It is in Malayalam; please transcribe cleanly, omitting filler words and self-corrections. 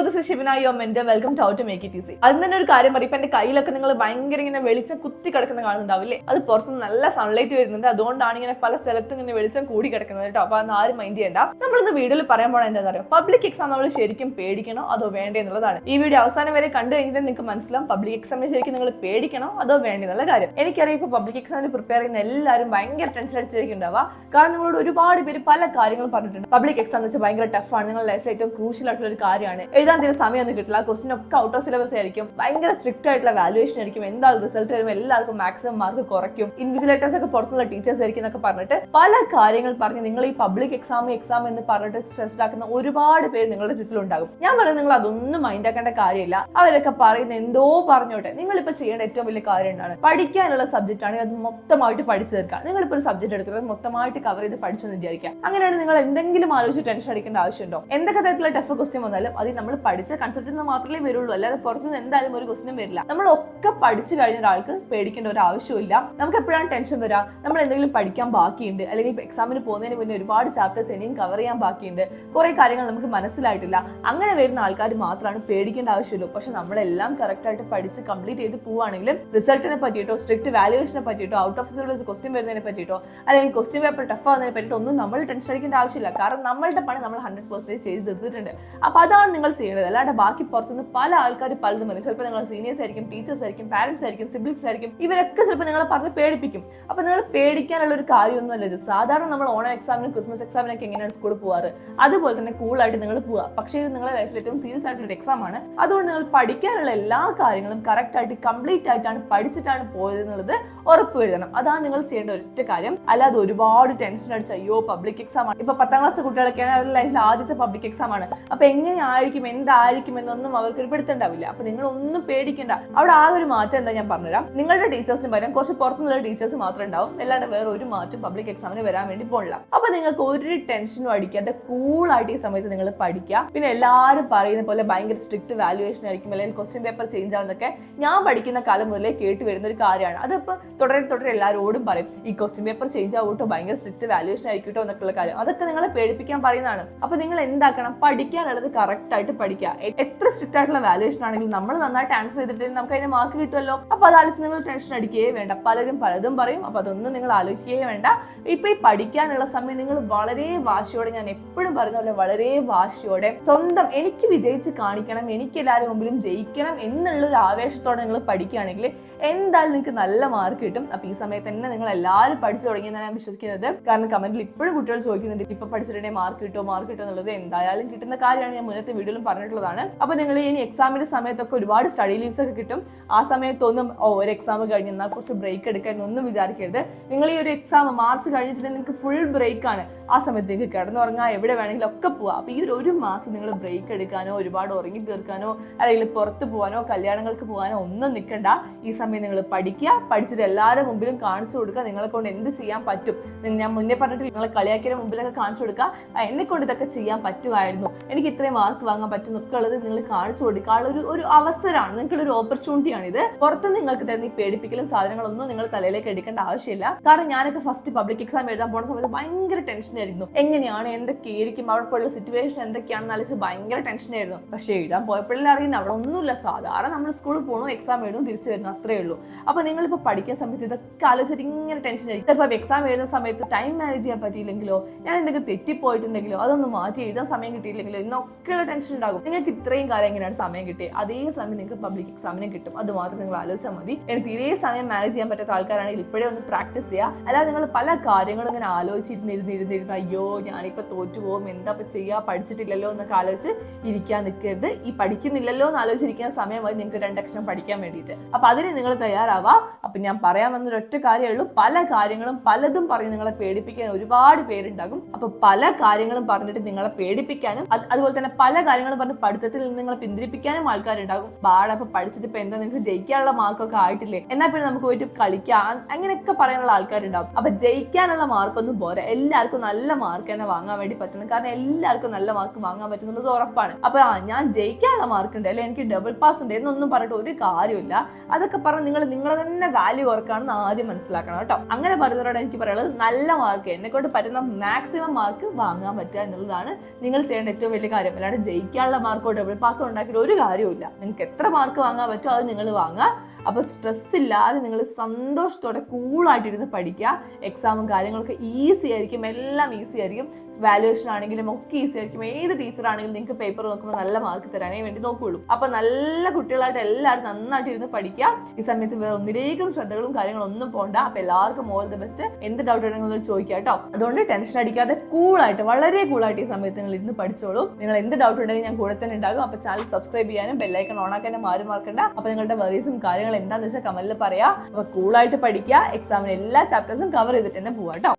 this is Shivana, your mentor. Welcome to How to Make It Easy. അതിന് തന്നെ ഒരു കാര്യം പറയും, ഇപ്പൊ എന്റെ കയ്യിലൊക്കെ നിങ്ങൾ ഭയങ്കര ഇങ്ങനെ വെളിച്ചം കുത്തി കിടക്കുന്ന കാണുന്നുണ്ടാവില്ലേ? അത് പുറത്തുനിന്ന് നല്ല സൺലൈറ്റ് വരുന്നുണ്ട്, അതുകൊണ്ടാണ് ഇങ്ങനെ പല സ്ഥലത്തും ഇങ്ങനെ വെളിച്ചം കൂടി കിടക്കുന്നത് കേട്ടോ. അപ്പൊ അത് ആരും മൈൻഡ് ചെയ്യണ്ട. നമ്മളിന്ന് വീഡിയോയിൽ പറയാൻ പോണത് എന്താ പറയുക, പബ്ലിക് എക്സാം നമ്മൾ ശരിക്കും പേടിക്കണോ അതോ വേണ്ടേ എന്നുള്ളതാണ്. ഈ വീഡിയോ അവസാനം വരെ കണ്ടു കഴിഞ്ഞാൽ നിങ്ങൾക്ക് മനസ്സിലാവും പബ്ലിക് എക്സാമിന് ശരിക്കും നിങ്ങൾ പേടിക്കണോ അതോ വേണ്ടേ എന്നുള്ള കാര്യം. എനിക്കറിയാം ഇപ്പൊ പബ്ലിക് എക്സാമിന് പ്രിപ്പയർ ചെയ്യുന്ന എല്ലാവരും ഭയങ്കര ടെൻഷൻ അടിച്ചിരിക്കുന്നുണ്ടാവുക. കാരണം നിങ്ങളോട് ഒരുപാട് പേര് പല കാര്യങ്ങളും പറഞ്ഞിട്ടുണ്ട്. പബ്ലിക് എക്സാം എന്ന് വെച്ചാൽ ഭയങ്കര ടഫാണ്, നിങ്ങളുടെ ലൈഫിൽ ഏറ്റവും ക്രൂഷ്യൽ ആയിട്ടുള്ള ഒരു കാര്യമാണ്, എഴുതാൻ തീരെ സമയമൊന്നും കിട്ടില്ല, ക്വസ്റ്റ്യൻ ഒക്കെ ഔട്ട് ഓഫ് സിലബസ് ആയിരിക്കും, ഭയങ്കര സ്ട്രിക്റ്റ് ആയിട്ടുള്ള വാല്യുവേഷൻ ആയിരിക്കും, എന്താണ് റിസൾട്ട് വരുമ്പോൾ എല്ലാവർക്കും മാക്സിമം മാർക്ക് കുറയ്ക്കും, ഇൻവിജിലേറ്റേഴ്സ് ഒക്കെ പുറത്തുള്ള ടീച്ചേഴ്സ് ആയിരിക്കും എന്നൊക്കെ പറഞ്ഞിട്ട് പല കാര്യങ്ങൾ പറഞ്ഞ് നിങ്ങൾ ഈ പബ്ലിക് എക്സാം എന്ന് പറഞ്ഞിട്ട് സ്ട്രെസ്ഡ് ആക്കുന്ന ഒരുപാട് പേര് നിങ്ങളുടെ ചുറ്റിലുണ്ടാകും. ഞാൻ പറയുന്നത് നിങ്ങൾ അതൊന്നും മൈൻഡ് ആക്കേണ്ട കാര്യമില്ല. അവരൊക്കെ പറയുന്ന എന്തോ പറഞ്ഞോട്ടെ. നിങ്ങളിപ്പോൾ ചെയ്യേണ്ട ഏറ്റവും വലിയ കാര്യം എന്താണ്, പഠിക്കാനുള്ള സബ്ജക്റ്റ് ആണെങ്കിൽ അത് മൊത്തമായിട്ട് പഠിച്ചു തീർക്കുക. നിങ്ങളിപ്പോൾ ഒരു സബ്ജക്ട് എടുത്തിട്ട് മൊത്തമായിട്ട് കവർ ചെയ്ത് പഠിച്ചെന്ന് വിചാരിക്കുക. അങ്ങനെയാണ് നിങ്ങൾ എന്തെങ്കിലും ആലോചിച്ച് ടെൻഷൻ അടിക്കേണ്ട ആവശ്യമുണ്ടോ? എന്തൊക്കെ തരത്തിലുള്ള ടഫ് ക്വസ്റ്റ്യൻ വന്നാലും അത് നമ്മൾ പഠിച്ച കൺസെപ്റ്റിൽ നിന്ന് മാത്രമേ വരുള്ളൂ, അല്ലാതെ പുറത്തുനിന്ന് എന്തായാലും ഒരു ക്വസ്റ്റ്യൻ വരില്ല. നമ്മളൊക്കെ പഠിച്ചു കഴിഞ്ഞ ഒരാൾക്ക് പേടിക്കേണ്ട ഒരു ആവശ്യമില്ല. നമുക്ക് എപ്പോഴാണ് ടെൻഷൻ വരിക, നമ്മൾ എന്തെങ്കിലും പഠിക്കാൻ ബാക്കിയുണ്ട്, അല്ലെങ്കിൽ എക്സാമിന് പോകുന്നതിന് മുന്നേ ഒരുപാട് ചാപ്റ്റേഴ്സ് ഇനിയും കവർ ചെയ്യാൻ ബാക്കിയുണ്ട്, കുറെ കാര്യങ്ങൾ നമുക്ക് മനസ്സിലായിട്ടില്ല. അങ്ങനെ വരുന്ന ആൾക്കാർ മാത്രമാണ് പേടിക്കേണ്ട ആവശ്യമുള്ളൂ. പക്ഷെ നമ്മളെല്ലാം കറക്റ്റ് ആയിട്ട് പഠിച്ച് കംപ്ലീറ്റ് ചെയ്ത് പോവുകയാണെങ്കിലും റിസൾട്ടിനെ പറ്റിയിട്ടോ സ്ട്രിക്റ്റ് വാല്യുവേഷനെ പറ്റിയിട്ടോ ഔട്ട് ഓഫ് സിലബസ് ക്വസ്റ്റ്യൻ വരുന്നതിനെ പറ്റിയിട്ടോ അല്ലെങ്കിൽ ക്വസ്റ്റ്യൻ പേപ്പർ ടഫ് ആവുന്നതിനെ പറ്റിയിട്ടോ ഒന്നും നമ്മൾ ടെൻഷൻ അടിക്കേണ്ട ആവശ്യമില്ല. കാരണം നമ്മളുടെ പണി നമ്മൾ 100% ചെയ്ത് തീർത്തിട്ടുണ്ട്. അപ്പൊ അതാണ് നിങ്ങൾ ചെയ്യേണ്ടത്. അല്ലാണ്ട് ബാക്കി പുറത്തുനിന്ന് പല ആൾക്കാർ പലതും പറയും. ചിലപ്പോൾ നിങ്ങൾ സീനിയേഴ്സ് ആയിരിക്കും, ടീച്ചേഴ്സ് ആയിരിക്കും, പാരന്റ്സ് ആയിരിക്കും, സിബ്ലിംഗ്സ് ആയിരിക്കും, ഇവരൊക്കെ ചിലപ്പോൾ നിങ്ങളെ പറഞ്ഞ് പേടിപ്പിക്കും. അപ്പൊ നിങ്ങൾ പേടിക്കാനുള്ള ഒരു കാര്യമൊന്നുമല്ല ഇത്. സാധാരണ നമ്മൾ ഓണം എക്സാമിനും ക്രിസ്മസ് എക്സാമിനൊക്കെ എങ്ങനെയാണ് സ്കൂളിൽ പോവാറ്, അതുപോലെ തന്നെ കൂളായിട്ട് നിങ്ങൾ പോവുക. പക്ഷേ ഇത് നിങ്ങളുടെ ലൈഫിൽ ഏറ്റവും സീരിയസ് ആയിട്ടുള്ള എക്സാം ആണ്. അതുകൊണ്ട് നിങ്ങൾ പഠിക്കാനുള്ള എല്ലാ കാര്യങ്ങളും കറക്റ്റ് ആയിട്ട് കംപ്ലീറ്റ് ആയിട്ടാണ് പഠിച്ചിട്ടാണ് പോയത് എന്നുള്ളത് ഉറപ്പ് വരുത്തണം. അതാണ് നിങ്ങൾ ചെയ്യേണ്ട ഒറ്റ കാര്യം. അല്ലാതെ ഒരുപാട് ടെൻഷൻ അടിച്ച് അയ്യോ പബ്ലിക് എക്സാം ആണ്, ഇപ്പൊ 10ാം ക്ലാസ് കുട്ടികളൊക്കെയാണ് അവരുടെ ലൈഫിൽ ആദ്യത്തെ പബ്ലിക് എക്സാം ആണ്, അപ്പൊ എങ്ങനെയായിരിക്കും എന്തായിരിക്കും എന്നൊന്നും അവർക്ക് ഒരു പിടുത്തുണ്ടാവില്ല. അപ്പൊ നിങ്ങൾ ഒന്നും പേടിക്കേണ്ട. അവിടെ ആ ഒരു മാറ്റം എന്താ ഞാൻ പറഞ്ഞുതരാം. നിങ്ങളുടെ ടീച്ചേഴ്സിന് പകരം കുറച്ച് പുറത്തുനിന്നുള്ള ടീച്ചേഴ്സ് മാത്രമേ ഉണ്ടാവും, അല്ലാണ്ട് വേറെ ഒരു മാറ്റം പബ്ലിക് എക്സാമിന് വരാൻ വേണ്ടി പോകില്ല. അപ്പൊ നിങ്ങൾക്ക് ഒരു ടെൻഷനും അടിക്കാതെ കൂളായിട്ട് ഈ സമയത്ത് നിങ്ങൾ പഠിക്കുക. പിന്നെ എല്ലാവരും പറയുന്ന പോലെ ഭയങ്കര സ്ട്രിക്റ്റ് വാല്യുവേഷൻ ആയിരിക്കും, അല്ലെങ്കിൽ ക്വസ്റ്റ്യൻ പേപ്പർ ചേഞ്ച് ആവുന്നൊക്കെ ഞാൻ പഠിക്കുന്ന കാലം മുതലേ കേട്ട് വരുന്ന ഒരു കാര്യമാണ്. അതിപ്പോൾ തുടരെ എല്ലാവരോടും പറയും ഈ ക്വസ്റ്റ്യൻ പേപ്പർ ചേഞ്ച് ആവട്ടോ, ഭയങ്കര സ്ട്രിക്റ്റ് വാല്യുവേഷൻ ആയിക്കോട്ടോ എന്നൊക്കെയുള്ള കാര്യം. അതൊക്കെ നിങ്ങളെ പേടിപ്പിക്കാൻ പറയുന്നതാണ്. അപ്പൊ നിങ്ങൾ എന്താക്കണം, പഠിക്കാനുള്ളത് കറക്റ്റ് ആയിട്ട് പഠിക്കുക. എത്ര സ്ട്രിക്റ്റ് ആയിട്ടുള്ള വാല്യുവേഷൻ ആണെങ്കിലും നമ്മൾ നന്നായിട്ട് ആൻസർ ചെയ്തിട്ടുണ്ടെങ്കിൽ നമുക്ക് അതിന് മാർക്ക് കിട്ടുമല്ലോ. അപ്പൊ അത് ആലോചിച്ച് നിങ്ങൾ ടെൻഷൻ അടിക്കുകയേ വേണ്ട. പലരും പലതും പറയും, അപ്പൊ അതൊന്നും നിങ്ങൾ ആലോചിക്കുകയേ വേണ്ട. ഇപ്പൊ ഈ പഠിക്കാനുള്ള സമയം നിങ്ങൾ വളരെ വാശിയോടെ, ഞാൻ എപ്പോഴും പറയുന്ന പോലെ വളരെ വാശിയോടെ സ്വന്തം എനിക്ക് വിജയിച്ച് കാണിക്കണം, എനിക്ക് എല്ലാവരും മുമ്പിലും ജയിക്കണം എന്നുള്ളൊരു ആവേശത്തോടെ നിങ്ങൾ പഠിക്കുകയാണെങ്കിൽ എന്തായാലും നിങ്ങൾക്ക് നല്ല മാർക്ക് കിട്ടും. അപ്പൊ ഈ സമയത്ത് തന്നെ നിങ്ങൾ എല്ലാവരും പഠിച്ചു തുടങ്ങിയെന്നാണ് ഞാൻ വിശ്വസിക്കുന്നത്. കാരണം കമന്റിൽ ഇപ്പോഴും കുട്ടികൾ ചോദിക്കുന്നുണ്ട് ഇപ്പൊ പഠിച്ചിട്ടുണ്ടെങ്കിൽ മാർക്ക് കിട്ടുമോ എന്നുള്ളത്. എന്തായാലും കിട്ടുന്ന കാര്യമാണ്, ഞാൻ മുന്നത്തെ വീഡിയോയിലും പറഞ്ഞിട്ടുള്ളതാണ്. അപ്പൊ നിങ്ങൾ ഇനി എക്സാമിന്റെ സമയത്തൊക്കെ ഒരുപാട് സ്റ്റഡി ലീവ്സ് ഒക്കെ കിട്ടും. ആ സമയത്തൊന്നും ഒരു എക്സാം കഴിഞ്ഞ് എന്നാൽ കുറച്ച് ബ്രേക്ക് എടുക്കാൻ എന്നൊന്നും വിചാരിക്കരുത്. നിങ്ങൾ ഈ ഒരു എക്സാം മാർച്ച് കഴിഞ്ഞിട്ടുണ്ടെങ്കിൽ നിങ്ങൾക്ക് ഫുൾ ബ്രേക്ക് ആണ്. ആ സമയത്തേക്ക് കിടന്നുറങ്ങാൻ എവിടെ വേണമെങ്കിലും ഒക്കെ പോവാം. അപ്പൊ ഈ ഒരു മാസം നിങ്ങൾ ബ്രേക്ക് എടുക്കാനോ ഒരുപാട് ഉറങ്ങി തീർക്കാനോ അല്ലെങ്കിൽ പുറത്ത് പോകാനോ കല്യാണങ്ങൾക്ക് പോകാനോ ഒന്നും നിൽക്കണ്ട. ഈ സമയം നിങ്ങൾ പഠിക്കുക, പഠിച്ചിട്ട് എല്ലാവരുടെ മുമ്പിലും കാണിച്ചു കൊടുക്കുക നിങ്ങളെ കൊണ്ട് എന്ത് ചെയ്യാൻ പറ്റും. ഞാൻ മുന്നേ പറഞ്ഞിട്ട് നിങ്ങളെ കളിയാക്കിയ മുമ്പിലൊക്കെ കാണിച്ചു കൊടുക്കുക, എന്നെ കൊണ്ട് ഇതൊക്കെ ചെയ്യാൻ പറ്റുമായിരുന്നു, എനിക്ക് ഇത്രയും മാർക്ക് വാങ്ങാൻ പറ്റും എന്നൊക്കെ ഉള്ളത് നിങ്ങൾ കാണിച്ചു കൊടുക്കാനുള്ള ഒരു അവസരമാണ്, നിങ്ങൾക്കുള്ള ഒരു ഓപ്പർച്യൂണിറ്റിയാണ് ഇത്. പുറത്ത് നിങ്ങൾക്ക് തരുന്ന ഈ പേടിപ്പിക്കലും സാധനങ്ങളൊന്നും നിങ്ങൾ തലയിലേക്ക് എടുക്കേണ്ട ആവശ്യമില്ല. കാരണം ഞാനൊക്കെ ഫസ്റ്റ് പബ്ലിക് എക്സാം എഴുതാൻ പോകുന്ന സമയത്ത് ഭയങ്കര ടെൻഷനായിരുന്നു. എങ്ങനെയാണ്, എന്തൊക്കെയായിരിക്കും, അവിടെ പോയുള്ള സിറ്റുവേഷൻ എന്തൊക്കെയാണെന്ന് ആലോചിച്ച് ഭയങ്കര ടെൻഷനായിരുന്നു. പക്ഷെ എഴുതാൻ പോയപ്പോഴല്ലേ അറിയുന്നത് അവിടെ ഒന്നുമില്ല. സാധാരണ നമ്മൾ സ്കൂളിൽ പോകണു, എക്സാം എഴുതും, തിരിച്ചു വരുന്നു, അത്രേ ഉള്ളൂ. അപ്പൊ നിങ്ങളിപ്പോൾ പഠിക്കുന്ന സമയത്ത് ഇതൊക്കെ ആലോചിച്ചിട്ട് ഇങ്ങനെ ടെൻഷൻ ആയിരിക്കും. ചിലപ്പോൾ എക്സാം എഴുതുന്ന സമയത്ത് ടൈം മാനേജ് ചെയ്യാൻ പറ്റിയില്ലെങ്കിലോ, ഞാൻ എന്തെങ്കിലും തെറ്റിപ്പോയിട്ടുണ്ടെങ്കിലോ, അതൊന്ന് മാറ്റി എഴുതാൻ സമയം കിട്ടിയില്ലെങ്കിലോ എന്നൊക്കെയുള്ള ടെൻഷൻ ഉണ്ടാകും. നിങ്ങൾക്ക് ഇത്രയും കാലം എങ്ങനെയാണ് സമയം കിട്ടിയത്, അതേ സമയം നിങ്ങൾക്ക് പബ്ലിക് എക്സാമിന് കിട്ടും. അത് മാത്രം നിങ്ങൾ ആലോചിച്ചാൽ മതി. എനിക്ക് തീരെ സമയം മാനേജ് ചെയ്യാൻ പറ്റാത്ത ആൾക്കാരാണെങ്കിൽ ഇപ്പോഴേ ഒന്ന് പ്രാക്ടീസ് ചെയ്യുക. അല്ലാതെ നിങ്ങൾ പല കാര്യങ്ങളും ഇങ്ങനെ ആലോചിച്ചിരുന്നിരുന്നിരുന്നിരുന്ന് അയ്യോ ഞാനിപ്പോൾ തോറ്റുപോകും, എന്താ ഇപ്പം ചെയ്യുക, പഠിച്ചിട്ടില്ലല്ലോ എന്നൊക്കെ ആലോചിച്ച് ഇരിക്കാൻ നിൽക്കരുത്. ഈ പഠിക്കുന്നില്ലല്ലോ എന്ന് ആലോചിച്ചിരിക്കുന്ന സമയം മതി നിങ്ങൾക്ക് 2 അക്ഷരം പഠിക്കാൻ വേണ്ടിയിട്ട്. അപ്പൊ അതിന് നിങ്ങൾ തയ്യാറാവാ. അപ്പൊ ഞാൻ പറയാൻ വന്നൊരു ഒറ്റ കാര്യമേ ഉള്ളൂ, പല കാര്യങ്ങളും പലതും പറഞ്ഞ് നിങ്ങളെ പേടിപ്പിക്കാൻ ഒരുപാട് പേരുണ്ടാകും. അപ്പൊ പല കാര്യങ്ങളും പറഞ്ഞിട്ട് നിങ്ങളെ പേടിപ്പിക്കാനും അതുപോലെ തന്നെ പല കാര്യങ്ങളും പറഞ്ഞ് പഠിത്തത്തിൽ നിന്ന് നിങ്ങളെ പിന്തിരിപ്പിക്കാനും ആൾക്കാരുണ്ടാകും. അപ്പൊ പഠിച്ചിട്ട് ഇപ്പൊ എന്താ നിങ്ങൾക്ക് ജയിക്കാനുള്ള മാർക്കൊക്കെ ആയിട്ടില്ലേ, എന്നാൽ പിന്നെ നമുക്ക് പോയിട്ട് കളിക്കാം, അങ്ങനെയൊക്കെ പറയാനുള്ള ആൾക്കാരുണ്ടാവും. അപ്പൊ ജയിക്കാനുള്ള മാർക്കൊന്നും പോരാ, എല്ലാവർക്കും നല്ല മാർക്ക് തന്നെ വാങ്ങാൻ വേണ്ടി പറ്റണം. കാരണം എല്ലാവർക്കും നല്ല മാർക്ക് വാങ്ങാൻ പറ്റുന്നത് ഉറപ്പാണ്. അപ്പൊ ഞാൻ ജയിക്കാനുള്ള മാർക്ക് ഉണ്ട്, അല്ലെ എനിക്ക് ഡബിൾ പാസ് ഉണ്ട് എന്നൊന്നും പറഞ്ഞിട്ട് ഒരു കാര്യമില്ല. അതൊക്കെ പറഞ്ഞ് നിങ്ങളെ തന്നെ വാല്യൂ ഓർക്കാണെന്ന് ആദ്യം മനസ്സിലാക്കണം കേട്ടോ. അങ്ങനെ പറയുന്നവരോട് എനിക്ക് പറയുന്നത് നല്ല മാർക്ക്, എന്നെ കൊണ്ട് പറ്റുന്ന മാക്സിമം മാർക്ക് വാങ്ങാൻ പറ്റുക എന്നുള്ളതാണ് നിങ്ങൾ ചെയ്യേണ്ട ഏറ്റവും വലിയ കാര്യം. അല്ലാണ്ട് ജയിക്കാനുള്ള നല്ല മാർക്കോട്ട് ഡബിൾ പാസ് ഉണ്ടാക്കിയിട്ട് ഒരു കാര്യമില്ല. നിങ്ങൾക്ക് എത്ര മാർക്ക് വാങ്ങാൻ പറ്റുമോ അത് നിങ്ങൾ വാങ്ങുക. അപ്പൊ സ്ട്രെസ് ഇല്ലാതെ നിങ്ങൾ സന്തോഷത്തോടെ കൂളായിട്ടിരുന്ന് പഠിക്കുക. എക്സാമും കാര്യങ്ങളൊക്കെ ഈസി ആയിരിക്കും, എല്ലാം ഈസി ആയിരിക്കും. വാല്യുവേഷൻ ആണെങ്കിലും ഒക്കെ ഈസി ആയിരിക്കും. ഏത് ടീച്ചർ ആണെങ്കിലും നിങ്ങൾക്ക് പേപ്പർ നോക്കുമ്പോൾ നല്ല മാർക്ക് തരാനേ വേണ്ടി നോക്കുകയുള്ളൂ. അപ്പൊ നല്ല കുട്ടികളായിട്ട് എല്ലാവരും നന്നായിട്ട് ഇരുന്ന് പഠിക്കുക. ഈ സമയത്ത് വേറെ ഒന്നിലേക്കും ശ്രദ്ധകളും കാര്യങ്ങളും ഒന്നും പോകണ്ട. അപ്പൊ എല്ലാവർക്കും ഓൾ ദി ബെസ്റ്റ്. എന്ത് ഡൗട്ട് ഉണ്ടെങ്കിലും ചോദിക്കുക കേട്ടോ. അതുകൊണ്ട് ടെൻഷൻ അടിക്കാതെ കൂളായിട്ട്, വളരെ കൂളായിട്ട് ഈ സമയത്ത് നിങ്ങൾ ഇരുന്ന് പഠിച്ചോളൂ. നിങ്ങൾ എന്ത് ഡൗട്ട് ഉണ്ടെങ്കിൽ ഞാൻ കൂടെ തന്നെ ഉണ്ടാകും. അപ്പൊ ചാനൽ സബ്സ്ക്രൈബ് ചെയ്യാനും ബെല്ലൈക്കൺ ഓൺ ആക്കാനും ആരും മറക്കണ്ട. അപ്പൊ നിങ്ങളുടെ വെറീസും കാര്യങ്ങളും എന്താണെന്ന് വെച്ചാൽ കമന്റിൽ പറയാം. അപ്പൊ കൂളായിട്ട് പഠിക്കുക. എക്സാമിന് എല്ലാ ചാപ്റ്റേഴ്സും കവർ ചെയ്തിട്ട് തന്നെ പോവാം കേട്ടോ.